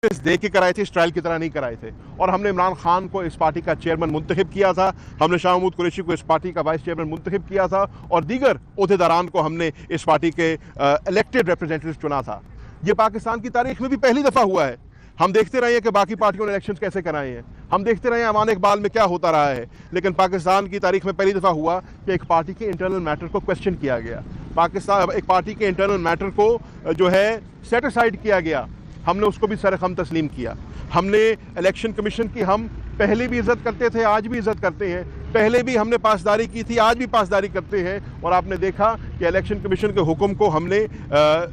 Notice दे के कराए थे, इस ट्रायल की तरह नहीं कराए थे। और हमने इमरान खान को इस पार्टी का चेयरमैन मुंतखब किया था, हमने शाह महमूद कुरैशी को इस पार्टी का वाइस चेयरमैन मुंतखब किया था, और दीगर ओहदेदारान को हमने इस पार्टी के इलेक्टेड रिप्रेजेंटेटिव चुना था। ये पाकिस्तान की तारीख में भी पहली दफ़ा हुआ है। हम देखते रहे हैं कि बाकी पार्टियों ने इलेक्शंस कैसे कराए हैं, हम देखते रहे हैं अमान इकबाल में क्या होता रहा है, लेकिन पाकिस्तान की तारीख में पहली दफ़ा हुआ कि एक पार्टी के इंटरनल मैटर को क्वेश्चन किया गया। पाकिस्तान एक पार्टी के इंटरनल मैटर को जो है सेट असाइड किया गया, हमने उसको भी सरखम तस्लीम किया। हमने इलेक्शन कमीशन की हम पहले भी इज़्ज़त करते थे, आज भी इज़्ज़त करते हैं, पहले भी हमने पासदारी की थी, आज भी पासदारी करते हैं। और आपने देखा कि इलेक्शन कमीशन के हुक्म को हमने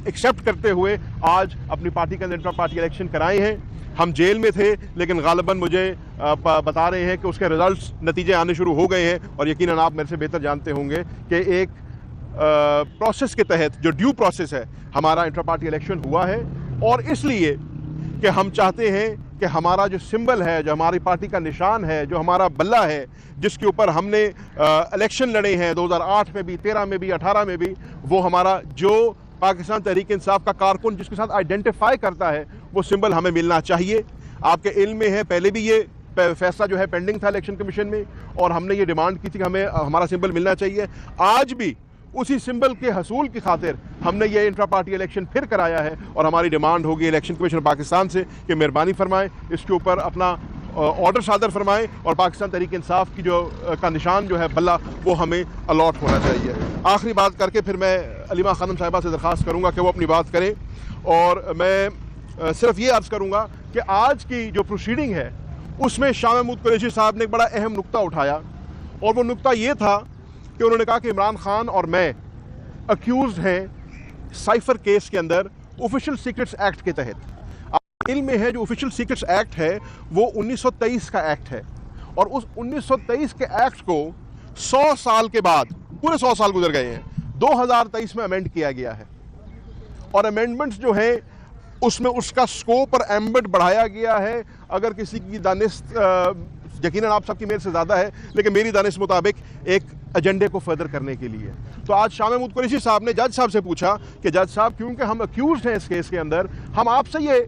एक्सेप्ट करते हुए आज अपनी पार्टी के इंटर पार्टी इलेक्शन कराए हैं। हम जेल में थे, लेकिन गालिबन मुझे बता रहे हैं कि उसके रिजल्ट्स नतीजे आने शुरू हो गए हैं। और यकीनन आप मेरे से बेहतर जानते होंगे कि एक प्रोसेस के तहत जो ड्यू प्रोसेस है, हमारा इंटर पार्टी इलेक्शन हुआ है। और इसलिए कि हम चाहते हैं कि हमारा जो सिंबल है, जो हमारी पार्टी का निशान है, जो हमारा बल्ला है, जिसके ऊपर हमने इलेक्शन लड़े हैं 2008 में भी, 13 में भी, 18 में भी, वो हमारा जो पाकिस्तान तहरीक इंसाफ का कारकुन जिसके साथ आइडेंटिफाई करता है, वो सिंबल हमें मिलना चाहिए। आपके इल्म में है, पहले भी ये फैसला जो है पेंडिंग था इलेक्शन कमीशन में, और हमने ये डिमांड की थी कि हमें हमारा सिंबल मिलना चाहिए। आज भी उसी सिंबल के हसूल की खातिर हमने ये इंट्रा पार्टी इलेक्शन फिर कराया है, और हमारी डिमांड होगी इलेक्शन कमीशन पाकिस्तान से कि मेहरबानी फरमाएं, इसके ऊपर अपना ऑर्डर सादर फरमाएं, और पाकिस्तान तहरीक इंसाफ की जो का निशान जो है बल्ला, वो हमें अलॉट होना चाहिए। आखिरी बात करके फिर मैं अलीमा खानम साहिबा से दरख्वास्त करूँगा कि वो अपनी बात करें, और मैं सिर्फ ये अर्ज़ करूँगा कि आज की जो प्रोसीडिंग है उसमें शाह महमूद कुरैशी साहब ने एक बड़ा अहम नुक्ता उठाया, और वो नुक्ता ये था कि उन्होंने कहा कि इमरान खान और मैं अक्यूज़ हैं साइफर केस के अंदर ऑफिशियल सीक्रेट्स एक्ट के तहत। आपके इल्म में है जो ऑफिशियल सीक्रेट्स एक्ट है वो 1923 का एक्ट है, और उस 1923 के एक्ट को 100 साल के बाद, पूरे 100 साल गुजर गए हैं, 2023 में अमेंड किया गया है। और अमेंडमेंट्स जो है उसमें उसका स्कोप और एम्बिट बढ़ाया गया है। अगर किसी की दानिश यकीनन आप सबकी मेरे से ज़्यादा है, लेकिन मेरी दानिश मुताबिक एक एजेंडे को फर्दर करने के लिए। तो आज शाह महमूद कुरैशी साहब ने जज साहब से पूछा कि जज साहब, क्योंकि हम अक्यूज़ हैं इस केस के अंदर, हम आपसे ये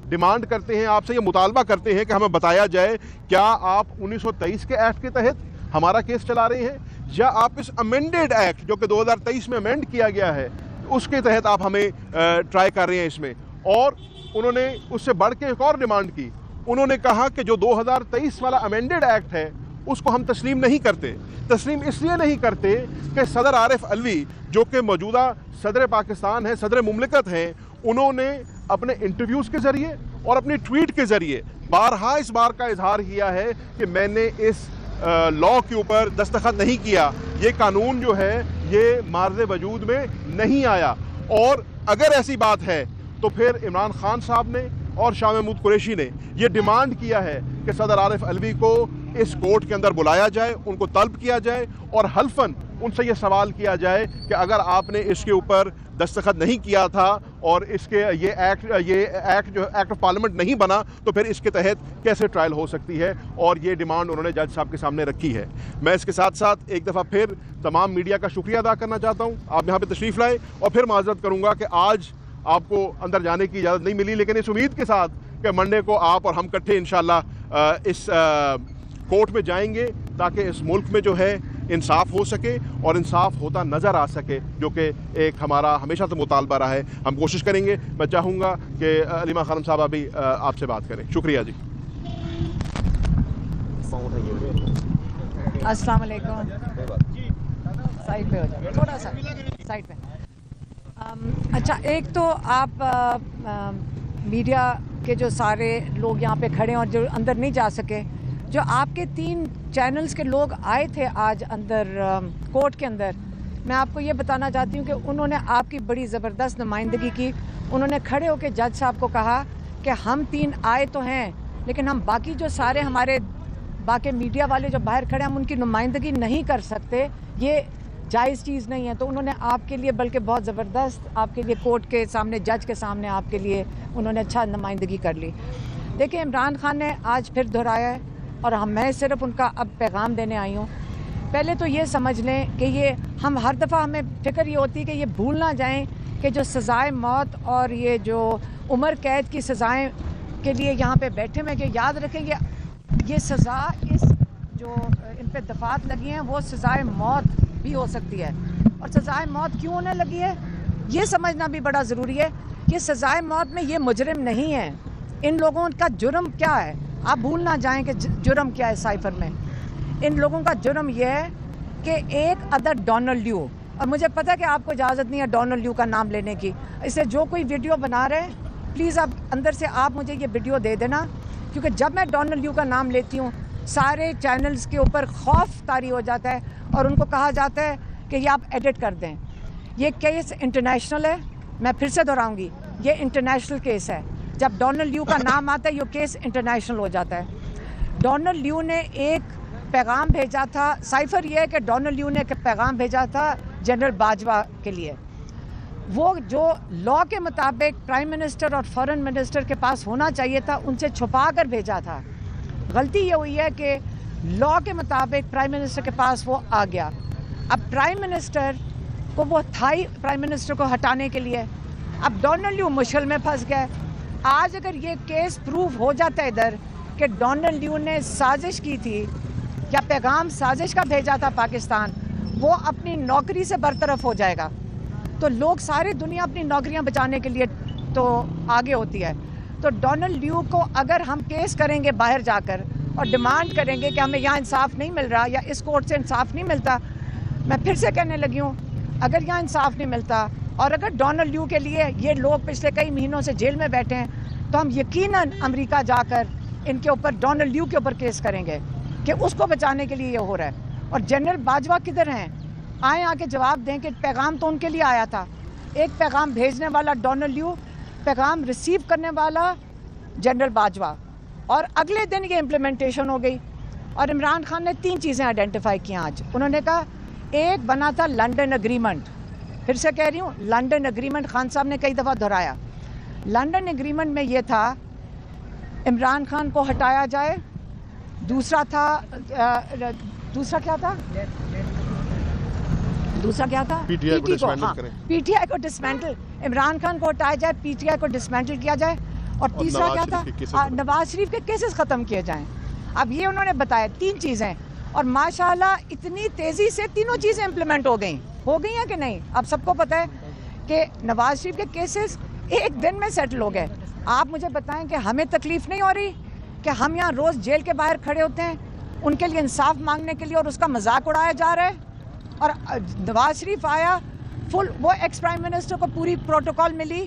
डिमांड करते हैं, आपसे ये मुतालबा करते हैं कि हमें बताया जाए क्या आप 1923 के एक्ट के तहत हमारा केस चला रहे हैं, या आप इस अमेंडेड एक्ट जो कि 2023 में अमेंड किया गया है उसके तहत आप हमें ट्राई कर रहे हैं इसमें। और उन्होंने उससे बढ़ के एक और डिमांड की, उन्होंने कहा कि जो 2023 वाला अमेंडेड एक्ट है उसको हम तस्लीम नहीं करते। तस्लीम इसलिए नहीं करते कि सदर आरिफ अलवी जो कि मौजूदा सदर पाकिस्तान है, सदर मुमलिकत हैं, उन्होंने अपने इंटरव्यूज़ के ज़रिए और अपने ट्वीट के ज़रिए बारहा इस बार का इजहार किया है कि मैंने इस लॉ के ऊपर दस्तखत नहीं किया, ये कानून जो है ये मार्ज़ वजूद में नहीं आया। और अगर ऐसी बात है तो फिर इमरान खान साहब ने और शाह महमूद कुरैशी ने ये डिमांड किया है कि सदर आरिफ अलवी को इस कोर्ट के अंदर बुलाया जाए, उनको तलब किया जाए, और हल्फन उनसे ये सवाल किया जाए कि अगर आपने इसके ऊपर दस्तखत नहीं किया था और इसके ये एक्ट जो एक्ट ऑफ पार्लियामेंट नहीं बना, तो फिर इसके तहत कैसे ट्रायल हो सकती है। और ये डिमांड उन्होंने जज साहब के सामने रखी है। मैं इसके साथ साथ एक दफ़ा फिर तमाम मीडिया का शुक्रिया अदा करना चाहता हूँ, आप यहाँ पर तशरीफ़ लाए, और फिर माजरत करूँगा कि आज आपको अंदर जाने की इजाज़त नहीं मिली, लेकिन इस उम्मीद के साथ कि मंडे को आप और हम इकट्ठे इंशाअल्लाह इस कोर्ट में जाएंगे ताकि इस मुल्क में जो है इंसाफ हो सके और इंसाफ होता नज़र आ सके, जो कि एक हमारा हमेशा से मुतालबा रहा है। हम कोशिश करेंगे। मैं चाहूँगा कि अलीमा खानम साहबा भी आपसे बात करें। शुक्रिया जी। अस्सलाम वालेकुम। साइड पे हो जाए, थोड़ा सा साइड पे। अच्छा, एक तो आप मीडिया के जो सारे लोग यहाँ पे खड़े हैं और जो अंदर नहीं जा सके, जो आपके 3 चैनल्स के लोग आए थे आज अंदर कोर्ट के अंदर, मैं आपको ये बताना चाहती हूँ कि उन्होंने आपकी बड़ी ज़बरदस्त नुमाइंदगी की। उन्होंने खड़े होकर जज साहब को कहा कि हम 3 आए तो हैं, लेकिन हम बाकी जो सारे हमारे बाकी मीडिया वाले जो बाहर खड़े हैं हम उनकी नुमाइंदगी नहीं कर सकते, ये जायज़ चीज़ नहीं है। तो उन्होंने आपके लिए बल्कि बहुत ज़बरदस्त आपके लिए कोर्ट के सामने, जज के सामने आपके लिए उन्होंने अच्छा नुमाइंदगी कर ली। देखिए, इमरान खान ने आज फिर दोहराया है और मैं सिर्फ उनका अब पैगाम देने आई हूँ। पहले तो ये समझ लें कि ये हम हर दफ़ा हमें फ़िक्र ये होती है कि ये भूल ना जाएं कि जो सज़ाए मौत और ये जो उम्र कैद की सज़ाएं کے لیے یہاں پہ بیٹھے ہوئے کہ یاد رکھیں یہ سزا اس جو ان پہ دفعات لگی ہیں وہ سزائے موت بھی ہو سکتی ہے. اور سزائے موت کیوں ہونے لگی ہے یہ سمجھنا بھی بڑا ضروری ہے. یہ سزائے موت میں یہ مجرم نہیں ہیں. ان لوگوں کا جرم کیا ہے؟ آپ بھول نہ جائیں کہ جرم کیا ہے سائفر میں. ان لوگوں کا جرم یہ ہے کہ ایک ادر ڈونلڈ لیو، اور مجھے پتہ ہے کہ آپ کو اجازت نہیں ہے ڈونلڈ لیو کا نام لینے کی، اس سے جو کوئی ویڈیو بنا رہے ہیں پلیز آپ اندر سے آپ مجھے یہ ویڈیو دے دینا، کیونکہ جب میں ڈونلڈ لیو کا نام لیتی ہوں سارے چینلز کے اوپر خوف طاری ہو جاتا ہے اور ان کو کہا جاتا ہے کہ یہ آپ ایڈٹ کر دیں. یہ کیس انٹرنیشنل ہے، میں پھر سے دہراؤں گی یہ انٹرنیشنل کیس ہے. جب ڈونلڈ لیو کا نام آتا ہے یہ کیس انٹرنیشنل ہو جاتا ہے. ڈونلڈ لیو نے ایک پیغام بھیجا تھا، سائفر یہ ہے کہ ڈونلڈ لیو نے ایک پیغام بھیجا تھا جنرل باجوہ کے لیے. وہ جو لاء کے مطابق پرائم منسٹر اور فارن منسٹر کے پاس ہونا چاہیے تھا ان سے چھپا کر بھیجا تھا. غلطی یہ ہوئی ہے کہ لاء کے مطابق پرائم منسٹر کے پاس وہ آ گیا. اب پرائم منسٹر کو وہ تھا ہی پرائم منسٹر کو ہٹانے کے لیے. اب ڈونلڈ لیو مشکل میں پھنس گئے. آج اگر یہ کیس پروف ہو جاتا ہے ادھر کہ ڈونلڈ لیو نے سازش کی تھی یا پیغام سازش کا بھیجا تھا پاکستان، وہ اپنی نوکری سے برطرف ہو جائے گا. تو لوگ ساری دنیا اپنی نوکریاں بچانے کے لیے تو آگے ہوتی ہے. تو ڈونلڈ لیو کو اگر ہم کیس کریں گے باہر جا کر اور ڈیمانڈ کریں گے کہ ہمیں یہاں انصاف نہیں مل رہا یا اس کورٹ سے انصاف نہیں ملتا، میں پھر سے کہنے لگی ہوں اگر یہاں انصاف نہیں ملتا اور اگر ڈونلڈ لیو کے لیے یہ لوگ پچھلے کئی مہینوں سے جیل میں بیٹھے ہیں تو ہم یقیناً امریکہ جا کر ان کے اوپر ڈونلڈ لیو کے اوپر کیس کریں گے کہ اس کو بچانے کے لیے یہ ہو رہا ہے. اور جنرل باجوہ کدھر ہیں؟ آئیں آ کے جواب دیں کہ پیغام تو ان کے لیے آیا تھا. ایک پیغام بھیجنے والا ڈونلڈ لیو، پیغام ریسیو کرنے والا جنرل باجوہ، اور اگلے دن یہ امپلیمنٹیشن ہو گئی. اور عمران خان نے 3 چیزیں آئیڈینٹیفائی کی آج. انہوں نے کہا ایک بنا تھا لنڈن اگریمنٹ، پھر سے کہہ رہی ہوں لنڈن اگریمنٹ، خان صاحب نے کئی دفعہ دہرایا. لنڈن اگریمنٹ میں یہ تھا عمران خان کو ہٹایا جائے. دوسرا کیا تھا پی ٹی آئی کو ڈسمینٹل، عمران خان کو ہٹایا جائے، پی ٹی آئی کو ڈسمینٹل کیا جائے. اور تیسرا کیا تھا؟ نواز شریف کے کیسز ختم کیے جائیں. اب یہ انہوں نے بتایا 3 چیزیں، اور ماشاءاللہ اتنی تیزی سے تینوں چیزیں امپلیمنٹ ہو گئی ہیں کہ نہیں. اب سب کو پتہ ہے کہ نواز شریف کے کیسز ایک دن میں سیٹل ہو گئے. آپ مجھے بتائیں کہ ہمیں تکلیف نہیں ہو رہی کہ ہم یہاں روز جیل کے باہر کھڑے ہوتے ہیں ان کے لیے انصاف مانگنے کے لیے اور اس کا مذاق اڑایا جا رہا ہے. اور نواز شریف آیا فل، وہ ایکس پرائم منسٹر کو پوری پروٹوکال ملی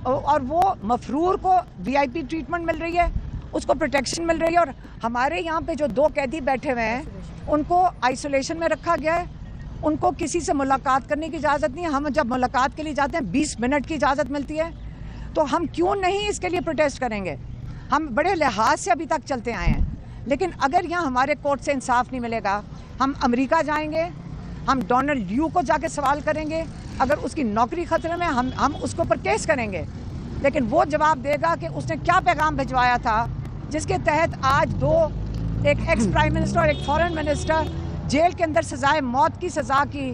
اور وہ مفرور کو VIP ٹریٹمنٹ مل رہی ہے، اس کو پروٹیکشن مل رہی ہے. اور ہمارے یہاں پہ جو 2 قیدی بیٹھے ہوئے ہیں ان کو آئسولیشن میں رکھا گیا ہے، ان کو کسی سے ملاقات کرنے کی اجازت نہیں ہے. ہم جب ملاقات کے لیے جاتے ہیں 20 منٹ کی اجازت ملتی ہے. تو ہم کیوں نہیں اس کے لیے پروٹیسٹ کریں گے؟ ہم بڑے لحاظ سے ابھی تک چلتے آئے ہیں. لیکن اگر یہاں ہمارے کورٹ سے انصاف نہیں ملے گا، ہم امریکہ جائیں گے، ہم ڈونلڈ لیو کو جا کے سوال کریں گے. اگر اس کی نوکری خطرے میں ہم اس کے اوپر کیس کریں گے، لیکن وہ جواب دے گا کہ اس نے کیا پیغام بھجوایا تھا جس کے تحت آج 2 ایک ایکس پرائم منسٹر اور ایک فارن منسٹر جیل کے اندر سزائے موت کی سزا کی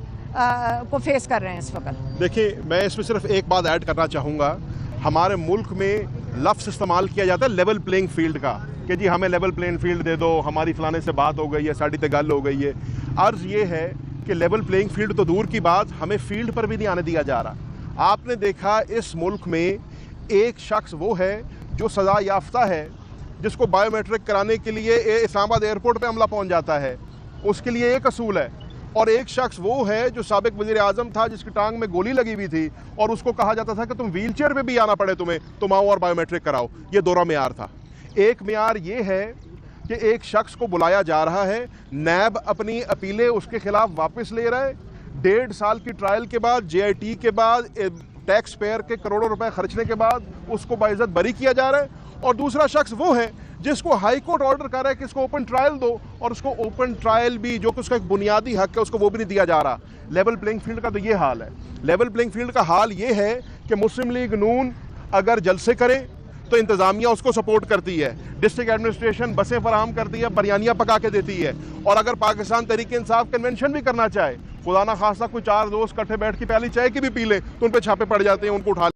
کو فیس کر رہے ہیں اس وقت. دیکھیں میں اس میں صرف ایک بات ایڈ کرنا چاہوں گا. ہمارے ملک میں لفظ استعمال کیا جاتا ہے لیول پلینگ فیلڈ کا کہ جی ہمیں لیول پلینگ فیلڈ دے دو، ہماری فلانے سے بات ہو گئی ہے، ساڑی تے گل ہو گئی ہے. عرض یہ ہے کہ لیول پلینگ فیلڈ تو دور کی بات، ہمیں فیلڈ پر بھی نہیں آنے دیا جا رہا. آپ نے دیکھا اس ملک میں ایک شخص وہ ہے جو سزا یافتہ ہے، جس کو بائیو میٹرک کرانے کے لیے اسلام آباد ایئرپورٹ پہ عملہ پہنچ جاتا ہے، اس کے لیے ایک اصول ہے. اور ایک شخص وہ ہے جو سابق وزیر اعظم تھا جس کی ٹانگ میں گولی لگی ہوئی تھی اور اس کو کہا جاتا تھا کہ تم ویل چیئر پہ بھی آنا پڑے تم آؤ اور بائیو میٹرک کراؤ. یہ دورہ معیار تھا. ایک معیار یہ ہے کہ ایک شخص کو بلایا جا رہا ہے، نیب اپنی اپیلیں اس کے خلاف واپس لے رہا ہے، 1.5 سال کی ٹرائل کے بعد، JIT کے بعد، ٹیکس پیئر کے کروڑوں روپے خرچنے کے بعد اس کو باعزت بری کیا جا رہا ہے. اور دوسرا شخص وہ ہے جس کو ہائی کورٹ آرڈر کر رہا ہے کہ اس کو اوپن ٹرائل دو، اور اس کو اوپن ٹرائل بھی جو کہ اس کا ایک بنیادی حق ہے اس کو وہ بھی نہیں دیا جا رہا. لیول پلینگ فیلڈ کا تو یہ حال ہے. لیول پلینگ فیلڈ کا حال یہ ہے کہ مسلم لیگ نون اگر جلسے کرے تو انتظامیہ اس کو سپورٹ کرتی ہے، ڈسٹرکٹ ایڈمنسٹریشن بسیں فراہم کرتی ہے، بریانیاں پکا کے دیتی ہے. اور اگر پاکستان تحریک انصاف کنونشن بھی کرنا چاہے، خدا نہ خواستہ کوئی 4 دوست کٹھے بیٹھ کے پیالی چائے کی بھی پی لیں تو ان پہ چھاپے پڑ جاتے ہیں، ان کو اٹھا